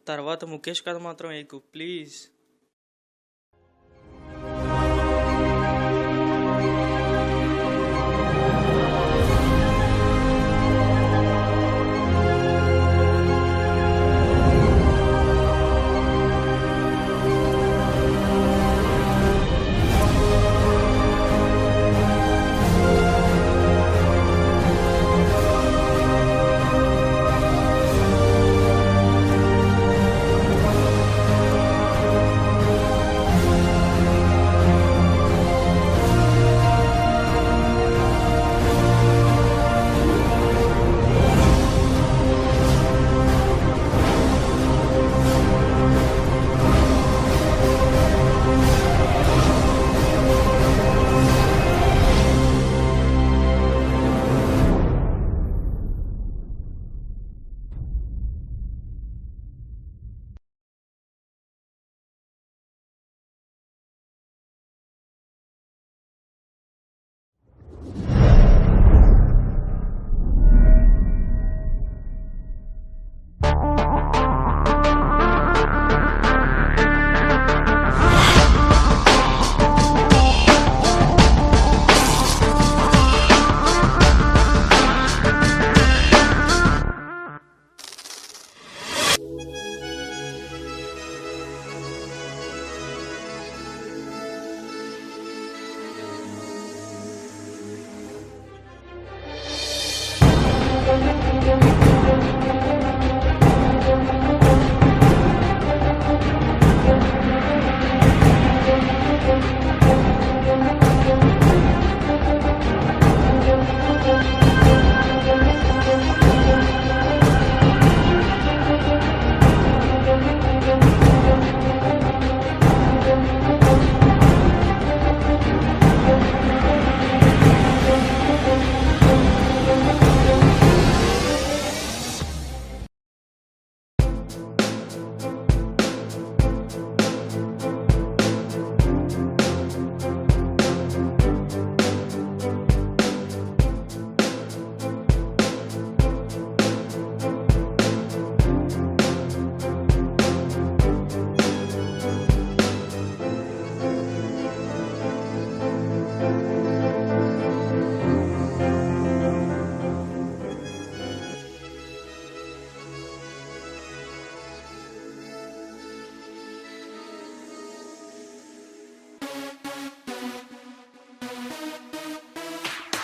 తర్వాత ముఖేష్ కథ మాత్రం వేయకు please.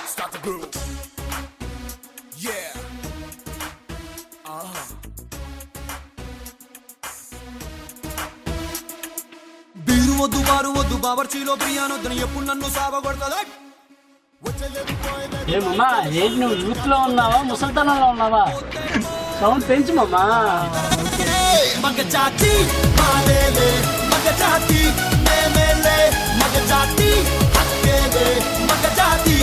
Start the groove. Yeah. Beer వద్దు బారు వద్దు బావర్చీలో బిర్యానొద్దని ఎప్పుడు నన్ను సావగొడతా. ఏమమ్మా ఏంటి నువ్వు యూత్ లో ఉన్నావా ముసల్తనంలో ఉన్నావా? సౌండ్ పెంచు మమ్మా. మగ జాతి మాదేలే మగ జాతి మేమేలే మగ జాతి హక్కేలే మగ జాతి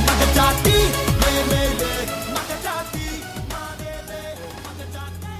మగ జాతి మేమేలే మగ జాతి మాదేలే మగ జాతి.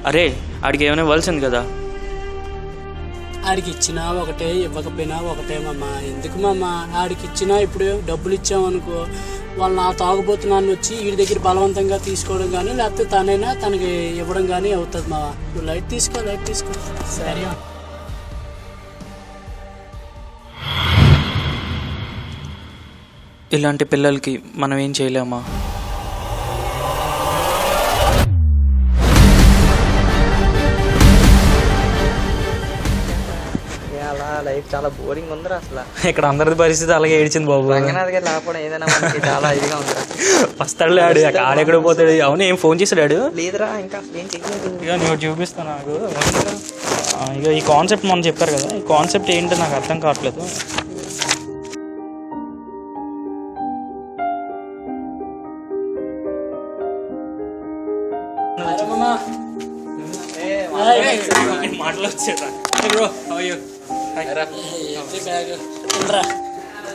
అరే ఆడికి ఏమైనా ఇవ్వాల్సింది కదా. ఆడికి ఇచ్చినా ఒకటే ఇవ్వకపోయినా ఒకటే మమ్మా. ఎందుకు మమ్మా ఆడికి ఇచ్చినా ఇప్పుడు డబ్బులు ఇచ్చామనుకో వాళ్ళు నా తాగుబోతున్నాను వచ్చి వీడి దగ్గర బలవంతంగా తీసుకోవడం కానీ లేకపోతే తనైనా తనకి ఇవ్వడం కానీ అవుతుంది మావా. నువ్వు లైట్ తీసుకో. సరే ఇలాంటి పిల్లలకి మనం ఏం చేయలేమా? లైఫ్ చాలా బోరింగ్ ఉందిరా అసలు. ఇక్కడ అందరి పరిస్థితి అలాగే ఏడ్చింది బాబు. రంగనాథ్ గారు లేకపోవడం ఏదైనా మనకి చాలా ఇదిగా ఉందిరా. వస్తాడు ఆడెక్కడ పోతాడు. అవును ఏం ఫోన్ చేశాడు? లేదురా ఇంకా అసలు ఏం చేయలేదు. ఇక నేను చూపిస్తాను నాకు. ఇక ఈ కాన్సెప్ట్ మనం చెప్పారు కదా, ఈ కాన్సెప్ట్ ఏంటో నాకు అర్థం కావట్లేదు.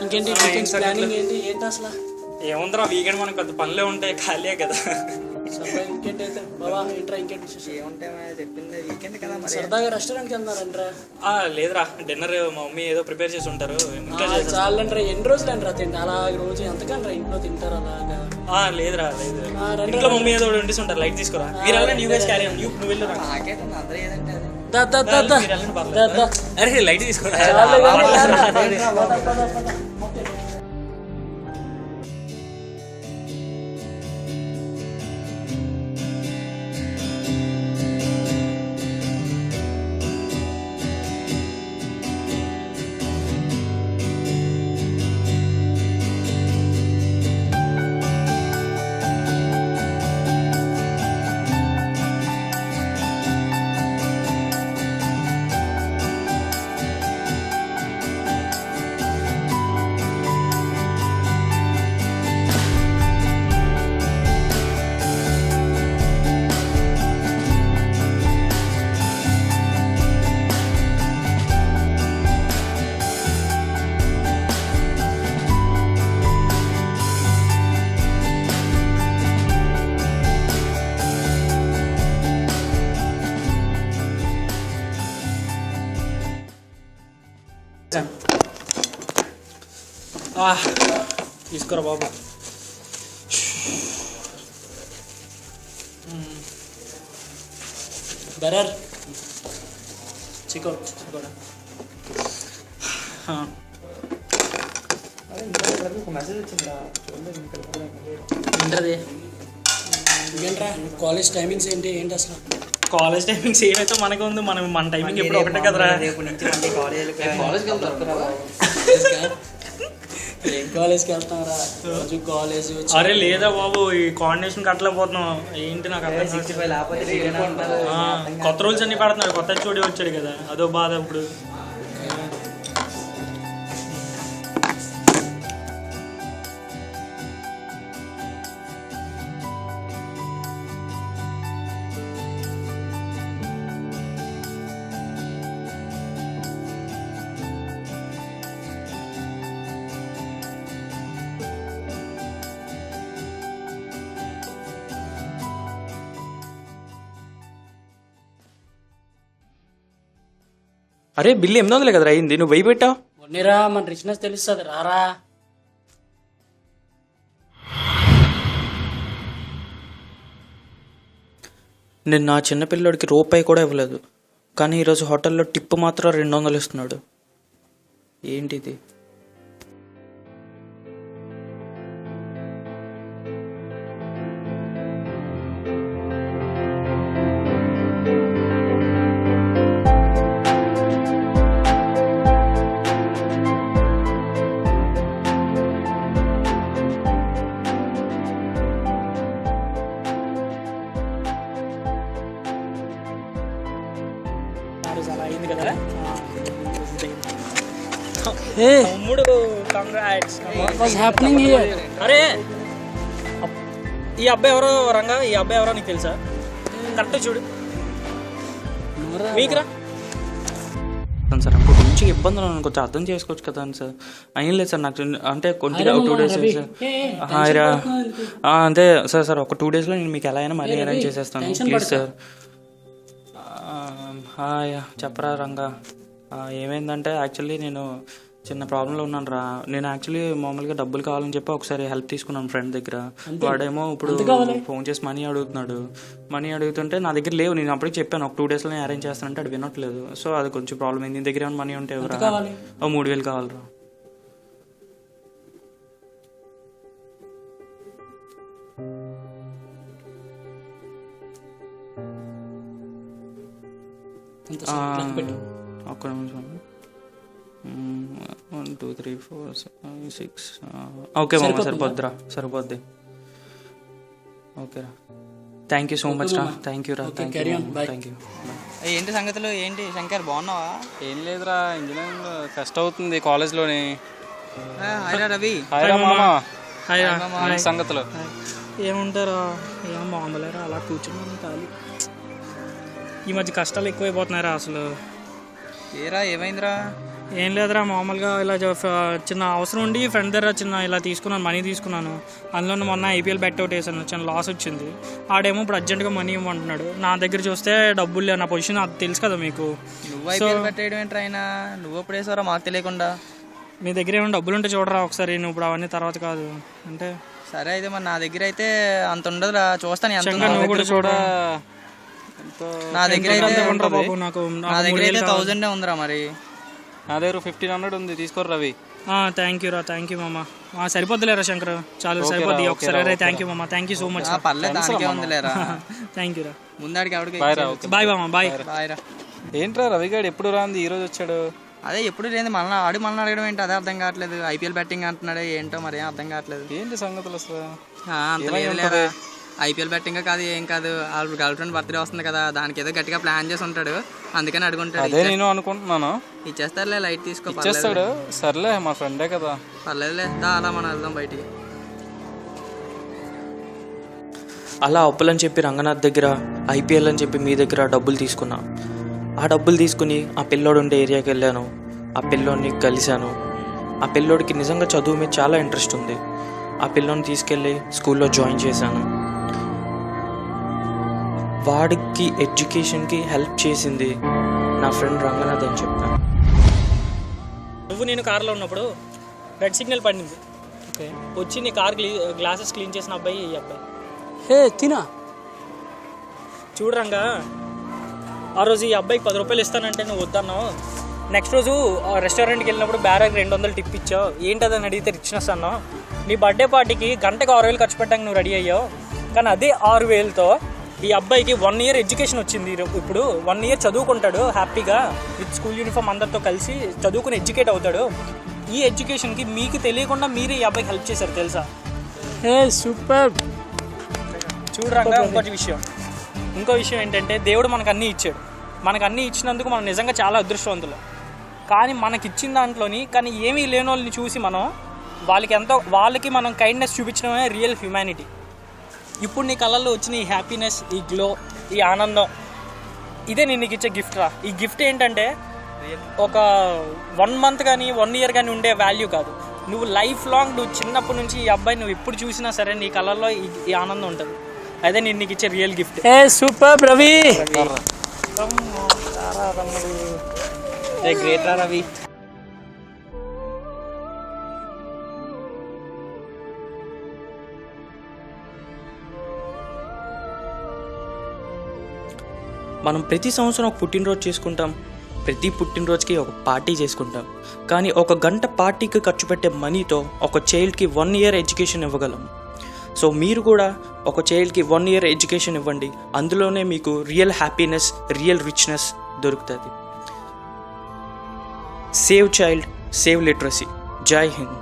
ఇంకేంటి ప్లానింగ్ ఏంటి అసలు? ఏముందిరా వీకెండ్ మనకు కొద్ది పనులే ఉంటాయి, ఖాళీ కదా. ఇంకేంటి అయితే బాబా ఏంట్రా ఇంకేంటి ఏముంటాయి చెప్పింది వీకెండ్ కదా మరి. సరదాగా రెస్టారెంట్కి వెళ్తున్నారంట్రా? లేదురా డిన్నర్ మా మమ్మీ ఏదో ప్రిపేర్ చేసి ఉంటారు. చాలంట్రా ఎన్ని రోజులు అంటారా తింటే అలా రోజు ఎంతకంట్రా ఇంట్లో తింటారు అలాగా? లేదురా లేదు, ఇంట్లో మమ్మీ ఏదో వండిసి ఉంటారు. లైట్ తీసుకురా మీరు వెళ్ళండి. You guys carry on. నువ్వు వెళ్ళు. నాకేంటే అందరూ ఏదంటే అది. అరే లైట్ తీసుకురా. తీసుకురా బాబు. బెరర్ చికోడా మెసేజ్ వచ్చిందా? ఏంటది? ఇంకేంట్రా కాలేజ్ టైమింగ్స్ ఏంటి అసలు? కాలేజ్ టైమింగ్స్ ఏమైతే మనకు ఉంది, మన టైమింగ్ ఎప్పుడు ఒకటే కదరా. రేపు నుంచి మళ్ళీ కాలేజ్కి వెళ్తారు. ఏం కాలేజ్కి వెళ్తాంరా రోజు కాలేజ్? అరే లేదా బాబు, ఈ కోఆర్డినేషన్ కట్టలేకపోతున్నాం. ఏంటి నాకు అర్థం 65 లేకపోతే కొత్త రూల్స్ అన్ని పడుతున్నాడు. కొత్త చూడి వచ్చాడు కదా, అదో బాధ ఇప్పుడు. అరే బిల్లు 800 కదరా అయింది, నువ్వు 1000 పెట్టావు. ఉన్నిరా మన రిచ్నెస్ తెలుస్తుంది రారా. నేను నా చిన్నపిల్లడికి రూపాయి కూడా ఇవ్వలేదు, కానీ ఈరోజు హోటల్లో టిప్ మాత్రం 200 ఇస్తున్నాడు. ఏంటిది? అలా అయింది కదా. తమ్ముడు కంగ్రాట్స్. What's happening here? అరే ఈ అబ్బాయి ఎవరో రంగా, ఈ అబ్బాయి ఎవరో నీకు తెలుసా? కరెక్ట్ చూడు. మీకురా సార్, అప్పుడు కొంచెం ఇబ్బందులు కొంచెం అర్థం చేసుకోవచ్చు కదా సార్. అయిన లేదు సార్, నాకు అంటే కొద్దిగా 2 days సార్. అంతే సార్ ఒక 2 daysలో నేను మీకు ఎలా అయినా మళ్ళీ అరేంజ్ చేసేస్తాను ప్లీజ్ సార్. చెప్పరా రంగా. ఏమైందంటే యాక్చువల్లీ నేను చిన్న ప్రాబ్లంలో ఉన్నాను రా. నేను యాక్చువల్లీ మామూలుగా డబ్బులు కావాలని చెప్పి ఒకసారి హెల్ప్ తీసుకున్నాను ఫ్రెండ్ దగ్గర. వాడేమో ఇప్పుడు ఫోన్ చేసి మనీ అడుగుతున్నాడు. మనీ అడుగుతుంటే నా దగ్గర లేవు. నేను అప్పటికి చెప్పాను ఒక 2 daysలో నేను అరేంజ్ చేస్తానంటే అది వినట్లేదు. సో అది కొంచెం ప్రాబ్లం అయింది. నీ దగ్గర ఏమైనా మనీ ఉంటే ఎవరా? 3000 కావాలరా. ఒక్క నిమిషం. 1 2 3 4 5 6 ఓకే మామ సరిపోద్దిరా సరిపోద్ది ఓకేరా థ్యాంక్ యూ సో మచ్ రా థ్యాంక్ యూ రా థ్యాంక్ యూ థ్యాంక్ యూ ఏంటి సంగతులు ఏంటి శంకర్ బాగున్నావా? ఏం లేదురా, ఇంజనీరింగ్ ఫస్ట్ అవుతుంది కాలేజ్లోని. హాయ్ రా రవి. హాయ్ రా మామ. హాయ్ ఏంటి సంగతులు? ఏముంటారా ఏం మామూలేరా అలా కూర్చున్నాను ఖాళీ. ఈ మధ్య కష్టాలు ఎక్కువైపోతున్నాయిరా అసలు. ఏరా ఏమైందిరా? ఏం లేదురా మామూలుగా ఇలా చిన్న అవసరం ఉండి ఫ్రెండ్ దగ్గర చిన్న ఇలా తీసుకున్నాను, మనీ తీసుకున్నాను. అందులో మొన్న ఐపీఎల్ బెట్ అవుట్ వేసాను, చిన్న లాస్ వచ్చింది. ఆడేమో ఇప్పుడు అర్జెంట్గా మనీ ఇవ్వమంటున్నాడు. నా దగ్గర చూస్తే డబ్బులు లేవు, నా పొజిషన్ అది తెలుసు కదా మీకు. నువ్వు ఐపీఎల్ పెట్టేయడం ఏంట్రా అయినా? నువ్వు ఎప్పుడు వేసావరా మాకు తెలియకుండా? మీ దగ్గర ఏమైనా డబ్బులు ఉంటే చూడరా ఒకసారి, నువ్వు ఇప్పుడు అవన్నీ తర్వాత కాదు అంటే. సరే అయితే మరి నా దగ్గర అయితే అంత ఉండదురా, చూస్తాను ఎంత ఉందో. నువ్వు కూడా చూడ. నా దగ్గర అయితే బాబు నాకు నా దగ్గర అయితే 1000 ఉందిరా. మరి నా దగ్గర 1500 ఉంది, తీసుకోరు రవి. థ్యాంక్ యూ రా, థ్యాంక్ యూ మామ. సరిపోద్దులేరా శంకర్, చాలు సరిపోద్ది ఒకసారి. అరే థ్యాంక్ యూ మామ, థ్యాంక్ యూ సో మచ్. పర్లేదు, దానికే ఉందిలేరా. థ్యాంక్ యూ రా. ముందాడికి ఎవరికి బాయ్ మామ, బాయ్. బాయ్ రా. ఏంట్రా రవిగాడు ఎప్పుడు రాంది ఈ రోజు వచ్చాడు? అదే ఎప్పుడు లేదు, మళ్ళీ అడగడం ఏంటి అదే అర్థం కావట్లేదు. ఐపీఎల్ బెట్టింగ్ అంటున్నాడు, ఏంటో మరి ఏం అర్థం కావట్లేదు. ఏంటి సంగతులు అసలు? అంత లేదు, ఐపీఎల్ బెట్టింగ్ కాదు ఏం కాదు. వాళ్ళ గర్ల్ ఫ్రెండ్ బర్త్డే వస్తుంది కదా, దానికి ఏదో గట్టిగా ప్లాన్ చేసి ఉంటాడు, అందుకని అడుగుంటాడు. అదే నేను అనుకుంటున్నాను. ఇచ్చేస్తారులే, లైట్ తీసుకో. ఇచ్చేస్తాడు, సర్లే మా ఫ్రెండే కదా. పర్లేదులే, దా అలా మనం వెళ్దాం బయటికి. అలా అప్పులని చెప్పి రంగనాథ్ దగ్గర, ఐపీఎల్ అని చెప్పి మీ దగ్గర డబ్బులు తీసుకున్నా. ఆ డబ్బులు తీసుకుని ఆ పిల్లోడు ఉండే ఏరియాకి వెళ్ళాను. ఆ పిల్లోడిని కలిశాను. ఆ పిల్లోడికి నిజంగా చదువు మీద చాలా ఇంట్రెస్ట్ ఉంది. ఆ పిల్లోని తీసుకెళ్ళి స్కూల్లో జాయిన్ చేశాను. వాడికి ఎడ్యుకేషన్కి హెల్ప్ చేసింది నా ఫ్రెండ్ రంగనాథ్ అని చెప్పాను. నువ్వు నేను కార్లో ఉన్నప్పుడు రెడ్ సిగ్నల్ పడింది. ఓకే, వచ్చి నీ కార్ గ్లాసెస్ క్లీన్ చేసిన అబ్బాయి ఈ అబ్బాయి. హే తినా చూడరంగా, ఆ రోజు ఈ అబ్బాయికి 10 రూపాయలు ఇస్తానంటే నువ్వు వద్దన్నావు. నెక్స్ట్ రోజు రెస్టారెంట్కి వెళ్ళినప్పుడు బ్యారక్ 200 టిప్ ఇచ్చావు. ఏంటదని అడిగితే రిచ్నెస్ అన్నావు. నీ బర్త్డే పార్టీకి గంటకు 6000 ఖర్చు పెట్టడానికి నువ్వు రెడీ అయ్యావు. కానీ అదే 6000తో ఈ అబ్బాయికి 1 year ఎడ్యుకేషన్ వచ్చింది. ఇప్పుడు 1 year చదువుకుంటాడు హ్యాపీగా, విత్ స్కూల్ యూనిఫామ్ అందరితో కలిసి చదువుకుని ఎడ్యుకేట్ అవుతాడు. ఈ ఎడ్యుకేషన్కి మీకు తెలియకుండా మీరే ఈ అబ్బాయికి హెల్ప్ చేశారు తెలుసా? హే సూపర్. చూడరంగా ఇంకో విషయం ఏంటంటే, దేవుడు మనకు అన్నీ ఇచ్చాడు. మనకు అన్నీ ఇచ్చినందుకు మనం నిజంగా చాలా అదృష్టవంతులు. కానీ మనకి ఇచ్చిన దాంట్లోని కానీ ఏమీ లేని వాళ్ళని చూసి వాళ్ళకి మనం కైండ్నెస్ చూపించడమే రియల్ హ్యూమానిటీ. ఇప్పుడు నీ కళ్ళల్లో వచ్చిన ఈ హ్యాపీనెస్, ఈ గ్లో, ఈ ఆనందం, ఇదే నేను నీకు ఇచ్చే గిఫ్ట్ రా. ఈ గిఫ్ట్ ఏంటంటే ఒక 1 month కానీ 1 year కానీ ఉండే వాల్యూ కాదు. నువ్వు లైఫ్ లాంగ్, నువ్వు చిన్నప్పటి నుంచి ఈ అబ్బాయి నువ్వు ఎప్పుడు చూసినా సరే నీ కళ్ళల్లో ఈ ఆనందం ఉంటుంది. అదే నేను నీకు ఇచ్చే రియల్ గిఫ్ట్. హే సూపర్ రవి. గ్రేట్ రా రవి. మనం ప్రతి సంవత్సరం ఒక పుట్టినరోజు చేసుకుంటాం. ప్రతి పుట్టినరోజుకి ఒక పార్టీ చేసుకుంటాం. కానీ 1 గంట పార్టీకి ఖర్చు పెట్టే మనీతో ఒక చైల్డ్కి 1 year ఎడ్యుకేషన్ ఇవ్వగలం. సో మీరు కూడా ఒక చైల్డ్కి 1 year ఎడ్యుకేషన్ ఇవ్వండి. అందులోనే మీకు రియల్ హ్యాపీనెస్, రియల్ రిచ్నెస్ దొరుకుతుంది. Save child, save literacy. జై హింద్.